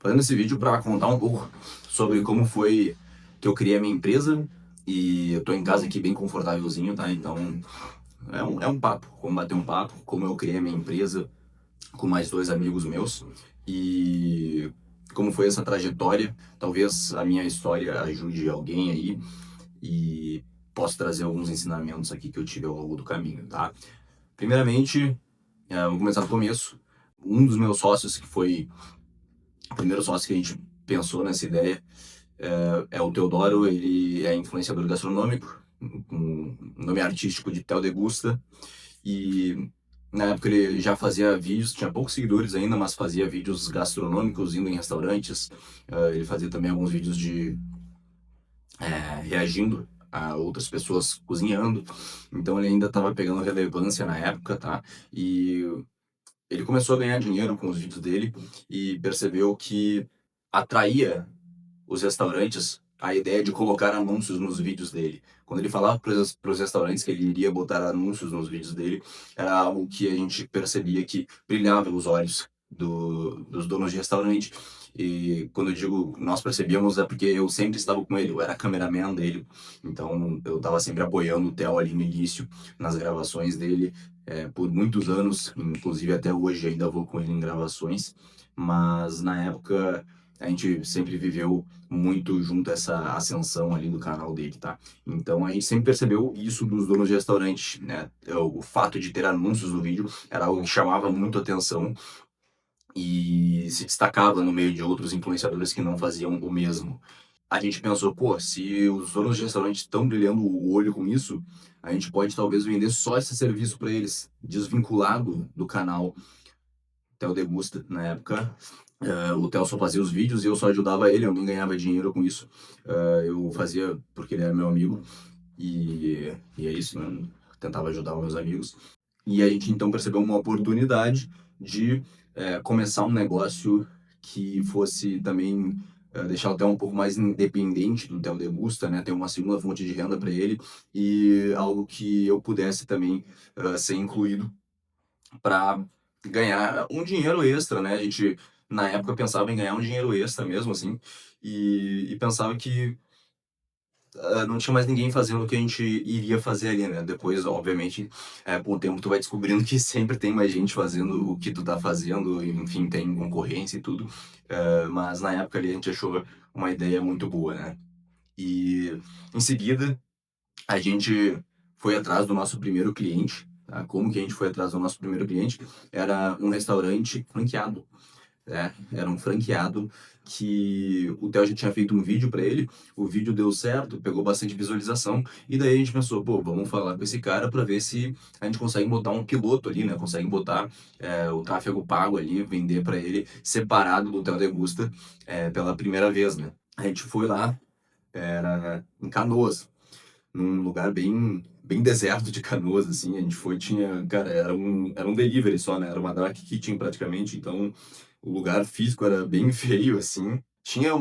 fazendo esse vídeo para contar um pouco sobre como foi que eu criei a minha empresa. E eu tô em casa aqui bem confortávelzinho, tá? Então é um papo, como bater um papo, como eu criei a minha empresa com mais dois amigos meus e como foi essa trajetória. Talvez a minha história ajude alguém aí e posso trazer alguns ensinamentos aqui que eu tive ao longo do caminho, tá? Primeiramente, vou começar do começo. Um dos meus sócios, que foi o primeiro sócio que a gente pensou nessa ideia, é o Teodoro. Ele é influenciador gastronômico, com o nome artístico de Theo Degusta. E na época ele já fazia vídeos, tinha poucos seguidores ainda, mas fazia vídeos gastronômicos, indo em restaurantes. Ele fazia também alguns vídeos de reagindo a outras pessoas cozinhando. Então ele ainda estava pegando relevância na época, tá? E ele começou a ganhar dinheiro com os vídeos dele e percebeu que atraía os restaurantes a ideia de colocar anúncios nos vídeos dele. Quando ele falava para os restaurantes que ele iria botar anúncios nos vídeos dele, era algo que a gente percebia que brilhava os olhos dos donos de restaurante. E quando eu digo nós percebíamos, é porque eu sempre estava com ele, eu era cameraman dele, então eu estava sempre apoiando o Theo ali no início, nas gravações dele, por muitos anos, inclusive até hoje ainda vou com ele em gravações, mas na época a gente sempre viveu muito junto essa ascensão ali do canal dele, tá? Então a gente sempre percebeu isso dos donos de restaurante, né? O fato de ter anúncios no vídeo era algo que chamava muito atenção e se destacava no meio de outros influenciadores que não faziam o mesmo. A gente pensou, pô, se os donos de restaurante estão brilhando o olho com isso, a gente pode talvez vender só esse serviço para eles, desvinculado do canal Theo Degusta na época. O Theo só fazia os vídeos e eu só ajudava ele, eu não ganhava dinheiro com isso. Eu fazia porque ele era meu amigo e é isso, né? Tentava ajudar os meus amigos. E a gente então percebeu uma oportunidade de começar um negócio que fosse também deixar o Theo um pouco mais independente do Theo Degusta, né? Ter uma segunda fonte de renda para ele e algo que eu pudesse também ser incluído para ganhar um dinheiro extra, né? A gente, na época, pensava em ganhar um dinheiro extra mesmo, assim, e pensava que não tinha mais ninguém fazendo o que a gente iria fazer ali, né? Depois, obviamente, com o tempo tu vai descobrindo que sempre tem mais gente fazendo o que tu tá fazendo, e, enfim, tem concorrência e tudo. Mas na época ali a gente achou uma ideia muito boa, né? E em seguida a gente foi atrás do nosso primeiro cliente. Tá? Como que a gente foi atrás do nosso primeiro cliente? Era um restaurante franqueado. Era um franqueado que o Theo já tinha feito um vídeo para ele, o vídeo deu certo, pegou bastante visualização, e daí a gente pensou, pô, vamos falar com esse cara para ver se a gente consegue botar um piloto ali, né? Consegue botar o tráfego pago ali, vender para ele separado do Theo Degusta pela primeira vez, né? A gente foi lá, era em Canoas, num lugar bem deserto de Canoas, assim. A gente foi, tinha, cara, era um delivery só, né? Era uma dark kitchen praticamente, então o lugar físico era bem feio, assim. Tinha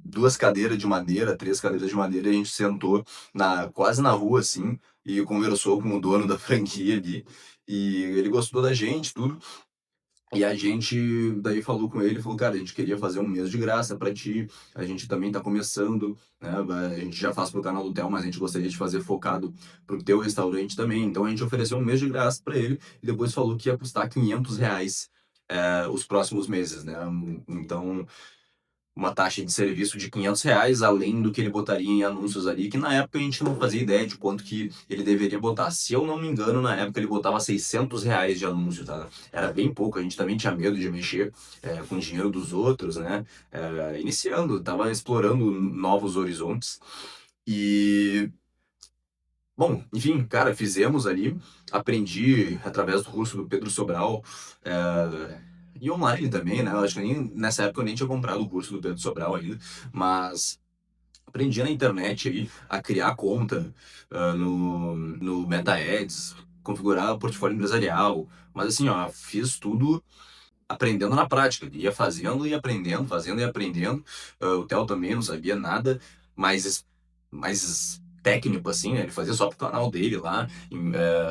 duas cadeiras de madeira, três cadeiras de madeira, e a gente sentou quase na rua, assim, e conversou com o dono da franquia ali. E ele gostou da gente, tudo. E a gente daí falou com ele, falou, cara, a gente queria fazer um mês de graça pra ti, a gente também tá começando, né, a gente já faz pro canal do Theo, mas a gente gostaria de fazer focado pro teu restaurante também, então a gente ofereceu um mês de graça pra ele, e depois falou que ia custar R$ 500 os próximos meses, né, então uma taxa de serviço de R$ 500, além do que ele botaria em anúncios ali, que na época a gente não fazia ideia de quanto que ele deveria botar. Se eu não me engano, na época ele botava R$ 600 de anúncio, tá? Era bem pouco, a gente também tinha medo de mexer com o dinheiro dos outros, né? Iniciando, tava explorando novos horizontes. E, bom, enfim, cara, fizemos ali, aprendi através do curso do Pedro Sobral, e online também, né? Eu acho que nessa época eu nem tinha comprado o curso do Pedro Sobral ainda, mas aprendi na internet aí a criar conta no Meta Ads, configurar o portfólio empresarial, mas assim, ó, fiz tudo aprendendo na prática, ia fazendo e aprendendo, fazendo e aprendendo. O Theo também não sabia nada, mas técnico, assim, né? Ele fazia só pro canal dele lá,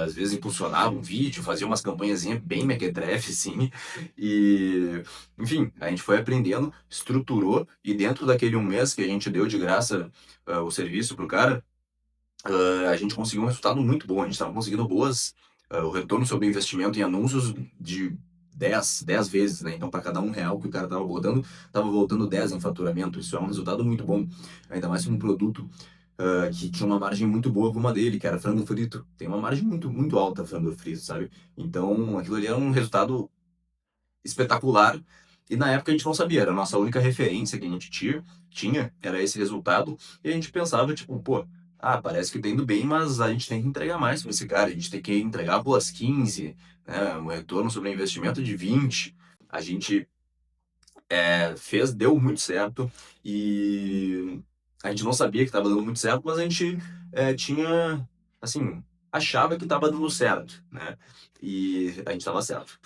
às vezes impulsionava um vídeo, fazia umas campanhazinhas bem mequetrefe, assim, e, enfim, a gente foi aprendendo, estruturou, e dentro daquele um mês que a gente deu de graça o serviço pro cara, a gente conseguiu um resultado muito bom, a gente estava conseguindo o retorno sobre o investimento em anúncios de dez vezes, né? Então, para cada R$ 1 que o cara estava voltando 10 em faturamento. Isso é um resultado muito bom, ainda mais para um produto que tinha uma margem muito boa como a dele, que era frango frito. Tem uma margem muito, muito alta frango frito, sabe? Então, aquilo ali era um resultado espetacular. E na época a gente não sabia, era a nossa única referência que a gente tinha era esse resultado. E a gente pensava, tipo, pô, parece que tá indo bem, mas a gente tem que entregar mais para esse cara. A gente tem que entregar, pô, as 15, né? Um retorno sobre o investimento de 20. A gente deu muito certo. E a gente não sabia que estava dando muito certo, mas a gente tinha, assim, achava que estava dando certo, né? E a gente estava certo.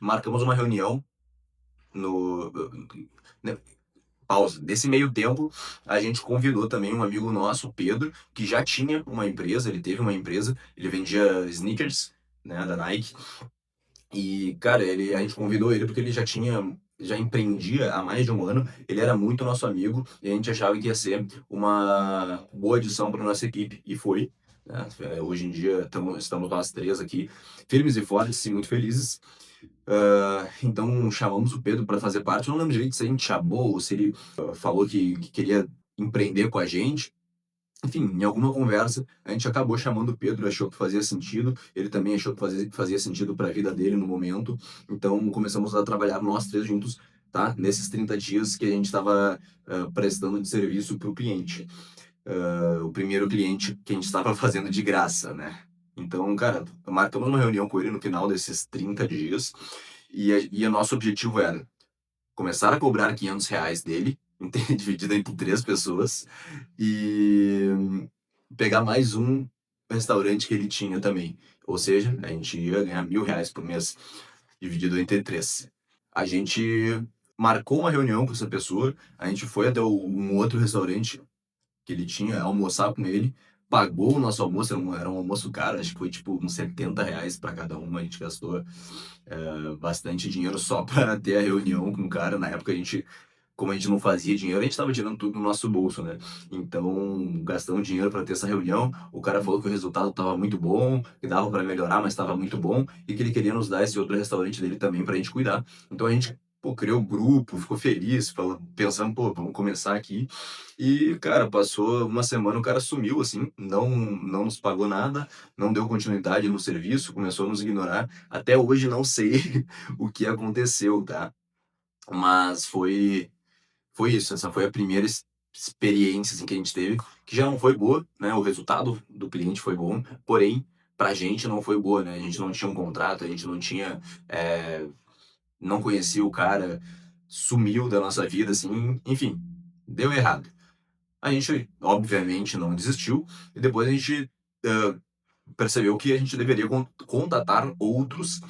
Marcamos uma reunião no né, pausa. Desse meio tempo, a gente convidou também um amigo nosso, Pedro, que já tinha uma empresa, ele teve uma empresa, ele vendia sneakers, né, da Nike. E, cara, a gente convidou ele porque ele já empreendia há mais de um ano, ele era muito nosso amigo e a gente achava que ia ser uma boa adição para nossa equipe, e foi. Né? Hoje em dia estamos nós três aqui, firmes e fortes e muito felizes. Então chamamos o Pedro para fazer parte. Eu não lembro direito se a gente chamou ou se ele falou que queria empreender com a gente. Enfim, em alguma conversa, a gente acabou chamando o Pedro, achou que fazia sentido, ele também achou que fazia sentido para a vida dele no momento. Então começamos a trabalhar nós três juntos, tá? Nesses 30 dias que a gente estava prestando de serviço para o cliente. O primeiro cliente que a gente estava fazendo de graça, né? Então, cara, marcamos uma reunião com ele no final desses 30 dias e o nosso objetivo era começar a cobrar R$ 500 dele, dividido entre três pessoas, e pegar mais um restaurante que ele tinha também. Ou seja, a gente ia ganhar R$ 1.000 por mês, dividido entre três. A gente marcou uma reunião com essa pessoa, a gente foi até um outro restaurante que ele tinha, almoçar com ele, pagou o nosso almoço, era um almoço caro, acho que foi tipo uns R$ 70 para cada um, a gente gastou bastante dinheiro só para ter a reunião com o cara. Na época como a gente não fazia dinheiro, a gente estava tirando tudo do nosso bolso, né? Então, gastamos dinheiro para ter essa reunião. O cara falou que o resultado estava muito bom, que dava para melhorar, mas estava muito bom, e que ele queria nos dar esse outro restaurante dele também para a gente cuidar. Então a gente, pô, criou o grupo, ficou feliz, pensando, pô, vamos começar aqui. E, cara, passou uma semana, o cara sumiu, assim, não nos pagou nada, não deu continuidade no serviço, começou a nos ignorar. Até hoje não sei o que aconteceu, tá? Mas foi isso, essa foi a primeira experiência assim, que a gente teve, que já não foi boa, né? O resultado do cliente foi bom, porém, pra gente não foi boa, né? A gente não tinha um contrato, a gente não tinha, não conhecia o cara, sumiu da nossa vida, assim, enfim, deu errado. A gente, obviamente, não desistiu, e depois a gente percebeu que a gente deveria contatar outros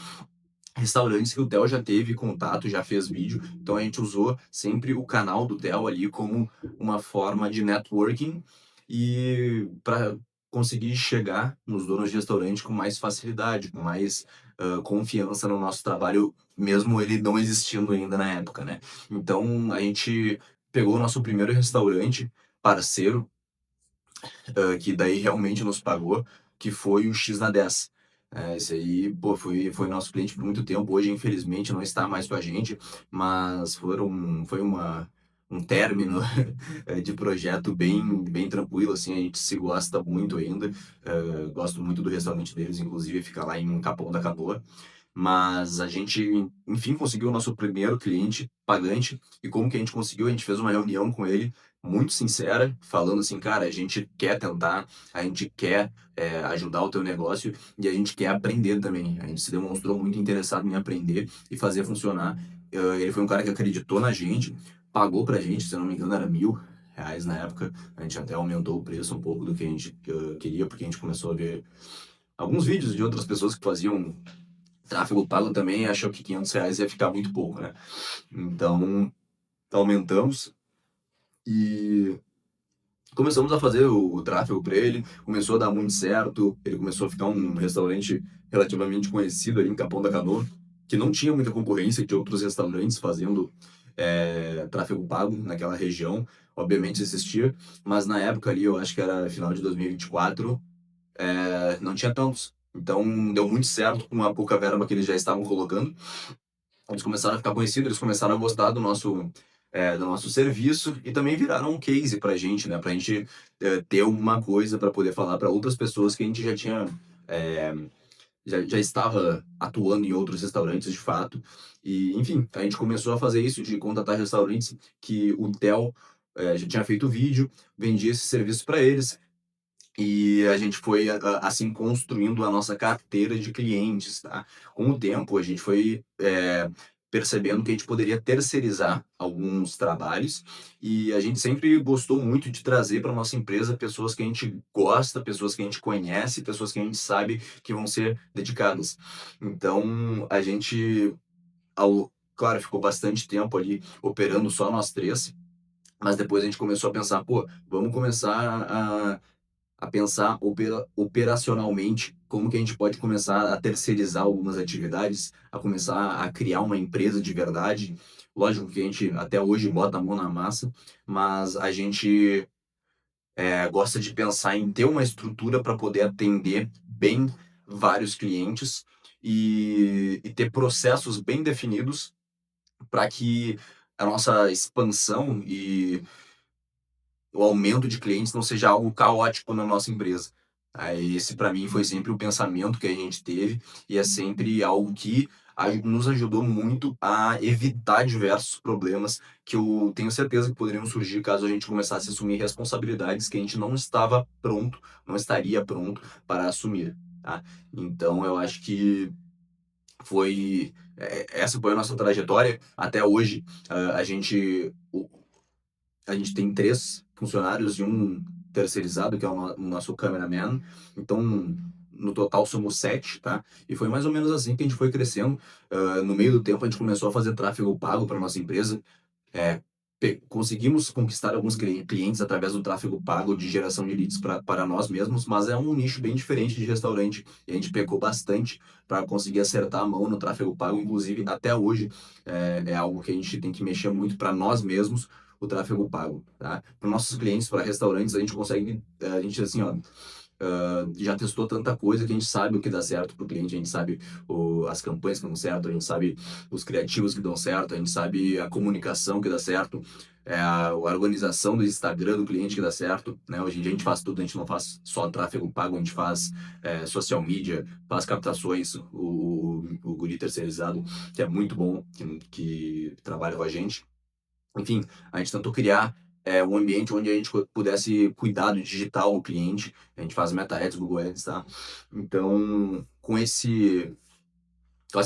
restaurantes que o Theo já teve contato, já fez vídeo, então a gente usou sempre o canal do Theo ali como uma forma de networking e para conseguir chegar nos donos de restaurante com mais facilidade, com mais confiança no nosso trabalho, mesmo ele não existindo ainda na época, né? Então a gente pegou o nosso primeiro restaurante parceiro, que daí realmente nos pagou, que foi o X na 10. Esse aí, pô, foi nosso cliente por muito tempo. Hoje, infelizmente, não está mais com a gente, mas foi um término de projeto bem tranquilo, assim, a gente se gosta muito ainda. Gosto muito do restaurante deles, inclusive fica lá em Capão da Canoa. Mas a gente, enfim, conseguiu o nosso primeiro cliente pagante. E como que a gente conseguiu? A gente fez uma reunião com ele muito sincera, falando assim, cara, a gente quer tentar, a gente quer ajudar o teu negócio e a gente quer aprender também. A gente se demonstrou muito interessado em aprender e fazer funcionar. Ele foi um cara que acreditou na gente, pagou pra gente, se eu não me engano, era R$ 1.000 na época. A gente até aumentou o preço um pouco do que a gente queria, porque a gente começou a ver alguns vídeos de outras pessoas que faziam tráfego pago também, achou que R$ 500 ia ficar muito pouco, né? Então, aumentamos e Começamos a fazer o tráfego para ele, começou a dar muito certo, ele começou a ficar um restaurante relativamente conhecido ali em Capão da Canoa, que não tinha muita concorrência de outros restaurantes fazendo tráfego pago naquela região. Obviamente existia, mas na época ali, eu acho que era final de 2024, não tinha tantos. Então deu muito certo com a pouca verba que eles já estavam colocando. Eles começaram a ficar conhecidos, eles começaram a gostar do nosso serviço e também viraram um case pra gente, né? Pra gente ter uma coisa para poder falar para outras pessoas que a gente já tinha. é, já estava atuando em outros restaurantes de fato. E, enfim, a gente começou a fazer isso de contatar restaurantes que o Theo já tinha feito vídeo, vendia esse serviço para eles. E a gente foi, assim, construindo a nossa carteira de clientes, tá? Com o tempo, a gente foi percebendo que a gente poderia terceirizar alguns trabalhos e a gente sempre gostou muito de trazer para nossa empresa pessoas que a gente gosta, pessoas que a gente conhece, pessoas que a gente sabe que vão ser dedicadas. Então, a gente, claro, ficou bastante tempo ali operando só nós três, mas depois a gente começou a pensar, pô, vamos começar a pensar operacionalmente como que a gente pode começar a terceirizar algumas atividades, a começar a criar uma empresa de verdade. Lógico que a gente até hoje bota a mão na massa, mas a gente gosta de pensar em ter uma estrutura para poder atender bem vários clientes e ter processos bem definidos para que a nossa expansão e o aumento de clientes não seja algo caótico na nossa empresa. Aí, esse, para mim, foi sempre o pensamento que a gente teve e é sempre algo que nos ajudou muito a evitar diversos problemas que eu tenho certeza que poderiam surgir caso a gente começasse a assumir responsabilidades que a gente não estava pronto, não estaria pronto para assumir, tá? Então, eu acho que essa foi a nossa trajetória até hoje. A gente tem três funcionários e um terceirizado, que é o nosso cameraman. Então, no total somos sete, tá? E foi mais ou menos assim que a gente foi crescendo. No meio do tempo, a gente começou a fazer tráfego pago para nossa empresa. É, conseguimos conquistar alguns clientes através do tráfego pago de geração de leads para nós mesmos, mas é um nicho bem diferente de restaurante. E a gente pecou bastante para conseguir acertar a mão no tráfego pago. Inclusive, até hoje, é algo que a gente tem que mexer muito para nós mesmos, o tráfego pago, tá? Para nossos clientes, para restaurantes, a gente consegue, a gente assim, ó, já testou tanta coisa que a gente sabe o que dá certo para o cliente, a gente sabe as campanhas que dão certo, a gente sabe os criativos que dão certo, a gente sabe a comunicação que dá certo, a organização do Instagram do cliente que dá certo, né? Hoje em dia a gente faz tudo, a gente não faz só tráfego pago, a gente faz social media, faz captações, o guri terceirizado, que é muito bom, que trabalha com a gente. Enfim, a gente tentou criar um ambiente onde a gente pudesse cuidar do digital do cliente. A gente faz Meta Ads, Google Ads, tá? Então, com essa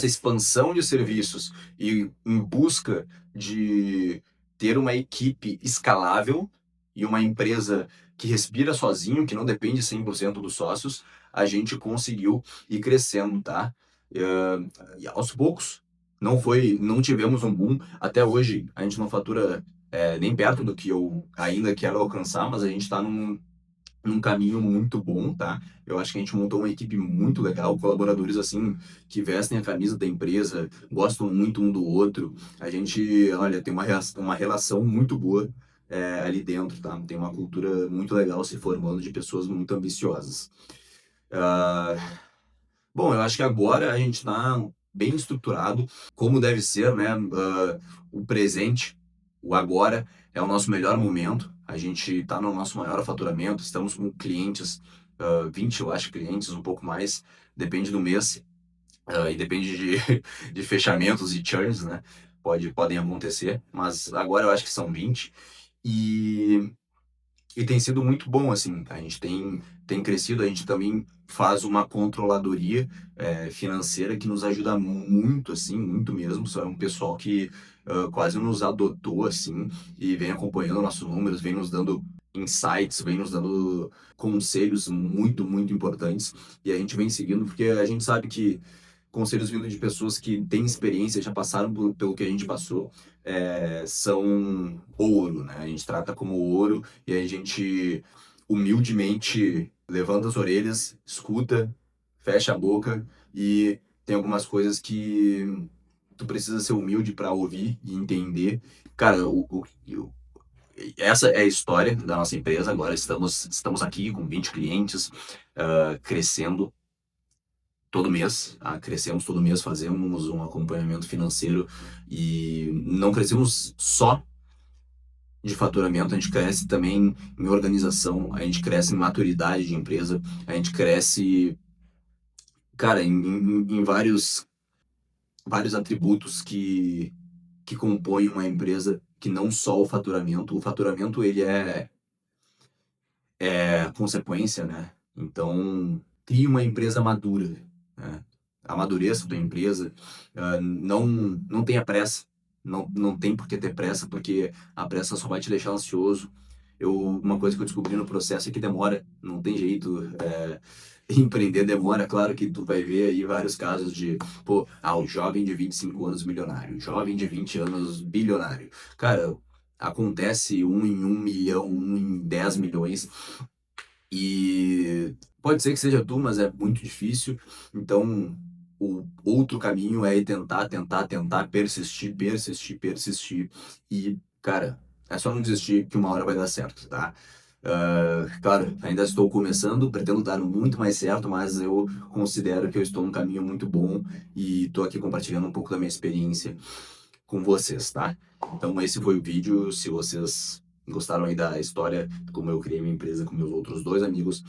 expansão de serviços e em busca de ter uma equipe escalável e uma empresa que respira sozinho, que não depende 100% dos sócios, a gente conseguiu ir crescendo, tá? E aos poucos, não tivemos um boom. Até hoje, a gente não fatura nem perto do que eu ainda quero alcançar, mas a gente está num caminho muito bom, tá? Eu acho que a gente montou uma equipe muito legal, colaboradores assim que vestem a camisa da empresa, gostam muito um do outro. A gente, olha, tem uma relação muito boa ali dentro, tá? Tem uma cultura muito legal se formando de pessoas muito ambiciosas. Ah, bom, eu acho que agora a gente está bem estruturado, como deve ser, né? O presente, o agora, é o nosso melhor momento. A gente está no nosso maior faturamento, estamos com clientes, 20, eu acho, clientes, um pouco mais, depende do mês, e depende de fechamentos e churns, né? Podem acontecer, mas agora eu acho que são 20. E e tem sido muito bom, assim, a gente tem crescido, a gente também faz uma controladoria financeira que nos ajuda muito, assim, muito mesmo. É um pessoal que quase nos adotou, assim, e vem acompanhando nossos números, vem nos dando insights, vem nos dando conselhos muito, muito importantes. E a gente vem seguindo, porque a gente sabe que conselhos vindo de pessoas que têm experiência, já passaram pelo que a gente passou, são ouro, né? A gente trata como ouro e a gente humildemente levanta as orelhas, escuta, fecha a boca e tem algumas coisas que tu precisa ser humilde para ouvir e entender. Cara, essa é a história da nossa empresa. Agora estamos aqui com 20 clientes, crescendo todo mês, crescemos todo mês, fazemos um acompanhamento financeiro e não crescemos só de faturamento, a gente cresce também em organização, a gente cresce em maturidade de empresa, a gente cresce, cara, em vários atributos que compõem uma empresa, que não só o faturamento. O faturamento, ele é consequência, né? Então, crie uma empresa madura, né? Amadureça a tua empresa, não tenha pressa, não tem por que ter pressa, porque a pressa só vai te deixar ansioso. Uma coisa que eu descobri no processo é que demora, não tem jeito. Empreender demora, claro que tu vai ver aí vários casos de, pô, o jovem de 25 anos milionário, o jovem de 20 anos bilionário. Cara, acontece 1 em 1 milhão, 1 em 10 milhões, e pode ser que seja tu, mas é muito difícil. Então, o outro caminho é tentar, tentar, tentar, persistir, persistir, persistir. E, cara, é só não desistir que uma hora vai dar certo, tá? Claro, ainda estou começando, pretendo dar muito mais certo, mas eu considero que eu estou num caminho muito bom e estou aqui compartilhando um pouco da minha experiência com vocês, tá? Então esse foi o vídeo. Se vocês gostaram aí da história, como eu criei minha empresa com meus outros dois amigos,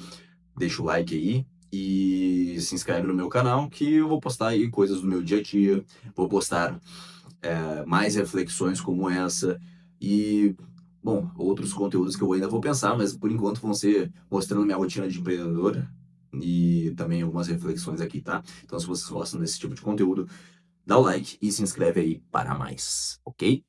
deixa o like aí e se inscreve no meu canal, que eu vou postar aí coisas do meu dia a dia, vou postar mais reflexões como essa e, bom, outros conteúdos que eu ainda vou pensar, mas por enquanto vão ser mostrando minha rotina de empreendedor e também algumas reflexões aqui, tá? Então se vocês gostam desse tipo de conteúdo, dá o like e se inscreve aí para mais, ok?